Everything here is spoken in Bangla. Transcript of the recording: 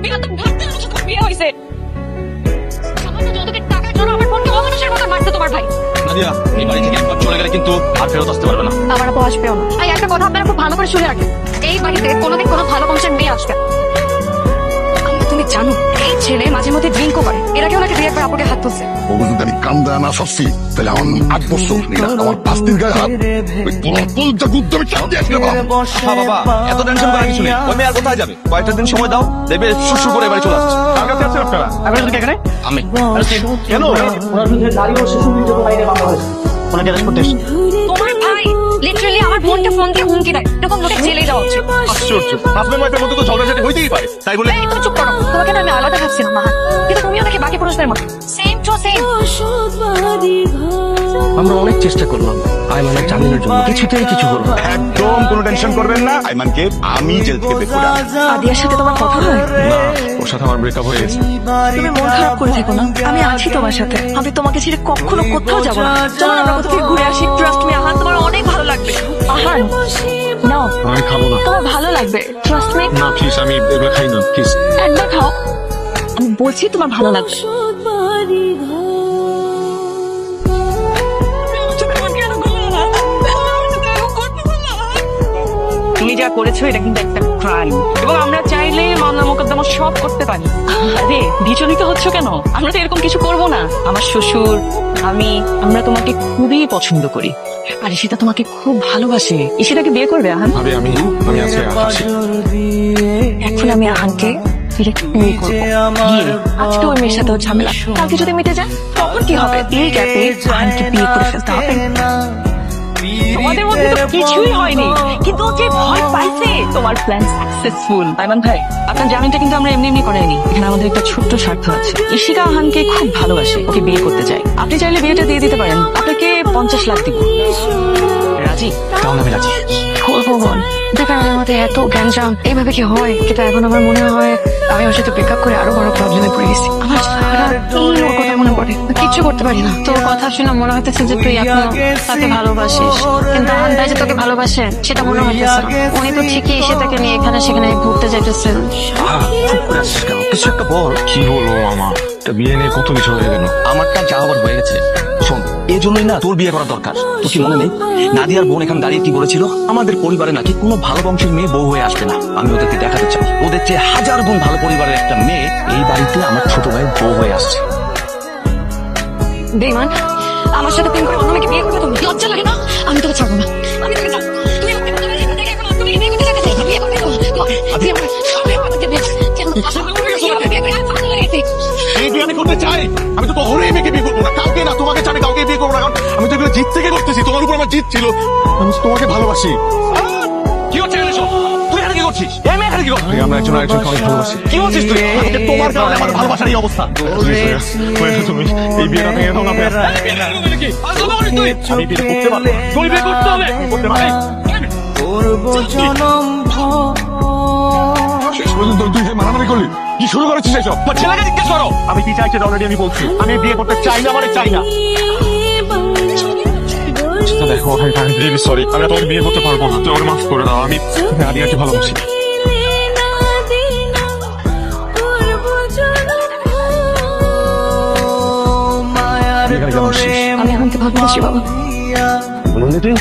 বিয়ে তো ভাবতে যখন বিয়ে হয়েছে সামান্য যৌতুকের টাকার জন্য আমার বোনকে অমানুষের মতো মারছে তোমার ভাই। নাদিয়া, এই বাড়ি থেকে একবার চলে গেলে কিন্তু আর ফেরত আসতে পারবে না। আমার আপু আসবেও না। এই একটা কথা আপনারা খুব ভালো করে শুনে রাখেন, এই বাড়িতে কোনোদিন কোনো ভালো বংশের মেয়ে আসবে না। তুমি জানো এই ছেলে মাঝে মধ্যে ড্রিঙ্কও করে, এর আগে ওনাকে বিয়ে করে আপুকে হাত তুলছে। ও যদি আমি কান্দা না সরছি তাহলে আমার 8 বছর আমার 5 দিন গায়ে হাত বাবা, এত টেনশন করার কিছু নেই। ওই মেয়ে আর কোথায় যাবে? কয়েকটা দিন সময় দাও, দেখবে সুসু করে বাড়ি চলে আসছে। কার কাছে আছেন আপনারা? এখানে আমি কেন ওনার বিরুদ্ধে নারী ও শিশু নির্যাতন আইনে মামলা হয়েছে, ওনাকে অ্যারেস্ট করতে এসেছি। তোমার ভাই লিটারালি আমার বোনকে ফোন দিয়ে হুমকি দেয়, এরকম লোকে জেলে যাওয়া উচিত। আশ্চর্য, হাজবেন্ড ওয়াইফের মধ্যে তো ঝগড়াঝাটি হইতেই পারে, তাই বলে এই তুমি চুপ করো। তোমাকে না আমি আলাদা ভাবছিলাম মা, কিন্তু তুমিও নাকি বাকি পুরুষদের মতো সেম টু সেম। আমরা অনেক চেষ্টা করলাম আইমানের জামিনের জন্য, কিছুতেই কিছু হলো না। একদম কোনো টেনশন করবেন না, আইমানকে আমি জেল থেকে বের করে আনবো। আদিয়ার সাথে তোমার কথা হয়? না, ওর সাথে আমার ব্রেকআপ হয়ে গেছে। তুমি মন খারাপ করে থেকো না, আমি আছি তোমার সাথে। আমি তোমাকে ছেড়ে কখনো কোথাও যাবো না। চলো না আমরা কোথা থেকে ঘুরে আসি। ট্রাস্ট মি আহান, তোমার অনেক ভালো লাগবে। আহান নাও, আমি খাবো না। তোমার ভালো লাগবে, ট্রাস্ট মি। না প্লিজ, আমি এগুলো খাই না প্লিজ। একবার খাও, আমি বলছি তোমার ভালো লাগবে। তুমি যা করেছো এটা কিন্তু একটা ক্রাইম, এবং আমরা চাইলে মামলা মোকদ্দমা সব করতে পারি। আরে বিচলিত হচ্ছ কেন? আমরা তো এরকম কিছু করব না। আমার শ্বশুর, আমরা তোমাকে খুবই পছন্দ করি, আর সেটা তোমাকে খুব ভালোবাসে। সেটাকে বিয়ে করবে আহান? ভাবি আমি আজকে আসি। এখন আমি আহানকে ডিরেক্ট বিয়ে করবো। বিয়ে? আজকে ওই মেয়ের সাথে ওর ঝামেলা, কালকে যদি মিটে যায় তখন কি হবে? এই গ্যাপে আহানকে বিয়ে করে ফেলতে হবে। তোমাদের মধ্যে তো কিছুই হয়নি, কিন্তু ও যে ভয় পাইছে। তোমার প্ল্যান সাকসেসফুল। আইমান ভাই, আপনার জামিনটা কিন্তু আমরা এমনি এমনি করাইনি, এখানে আমাদের একটা ছোট্ট স্বার্থ আছে। ঈশিকা আহানকে খুব ভালোবাসে, ওকে বিয়ে করতে চাই। আপনি চাইলে বিয়েটা দিয়ে দিতে পারেন, আপনাকে 50 লাখ দিব। রাজি? তাহলে আমি রাজি। বলবো বল, দেখেন আমার মধ্যে এত গ্যাঞ্জাম, এইভাবে কি হয়? কিন্তু এখন আমার মনে হয় আমি ওর সাথে ব্রেকআপ করে আরো বড় প্রবলেমে পড়ে গেছি। আমার সারাদিন ওর কথা মনে পড়ে, কিচ্ছু করতে পারি না। তোর কথা শুনে মনে হতেছে যে তুই এখনো তাকে ভালোবাসিস, কিন্তু আহান ভাই যে তোকে ভালোবাসে সেটা মনে হইতেছে না। উনি তো ঠিকই এসে তাকে নিয়ে এখানে সেখানে ঘুরতে যাইতেছেন। কিছু একটা বল। কি বলবো মামা, একটা বিয়ে নিয়ে কত কিছু হয়ে গেল। আমারটা যা হবার হয়ে গেছে। শোন, এই জন্যই না তোর বিয়ে করা দরকার। তোর কি মনে নেই নাদিয়ার বোন এখানে দাঁড়িয়ে কি বলেছিল? আমাদের পরিবারে নাকি কোনো ভালো বংশের মেয়ে বউ হয়ে আসবে না। আমি ওদেরকে দেখাতে চাই ওদের চেয়ে 1000 গুণ ভালো পরিবারের একটা মেয়ে এই বাড়িতে আমার ছোট ভাইয়ের বউ হয়ে আসছে। বেঈমান, আমার সাথে প্রেম করে অন্য মেয়েকে বিয়ে করবে? তুমি লজ্জা লাগে না? আমি তোকে ছাড়বো না, আমি তোকে ছাড়বো না। তুই আমাকে বলতে পারবি না, দেখে এখন তুমি বিয়ে করতে চাইছিস, বিয়ে করবে তো। তুই আমার সবাই আমাকে বিয়ে এই বিয়ে আমি করতে চাই। আমি তো কখনোই মেয়েকে বিয়ে করবো না, কাউকে না, তোমাকে চাই, কাউকে বিয়ে করবো না। কারণ আমি তো এগুলো জিত থেকে করতেছি, তোমার উপর আমার জিত ছিল। আমি তো তোমাকে ভালোবাসি। কি হচ্ছে এখানে? সব তুই এখানে কি করছিস? এই মেয়ে এখানে কি করছিস? আমরা একজন আরেকজনকে অনেক ভালোবাসি। কি বলছিস তুই? আজকে তোমার কারণে আমার ভালোবাসার এই অবস্থা। তুমি এই বিয়েটা ভেঙে দাও না প্লিজ। আমি বিয়ে করতে পারবো না। তুই বিয়ে করতে হবে, আমি করতে পারি। শেষ পর্যন্ত তুই মারামারি করলি, কি শুরু করেছিস এসব? তোমার ছেলেকে জিজ্ঞেস করো। আমি কি চাইছি অলরেডি আমি বলছি। আমি বিয়ে করতে চাই না, মানে চাই না। দেখো ভাই, আমি রিয়েলি সরি, আমি তোমাকে বিয়ে করতে পারবো না। তুই আমাকে মাফ করে দাও, আমি আদিয়াকে ভালোবাসি। আমি আহানকে ভালোবাসি বাবা। তুই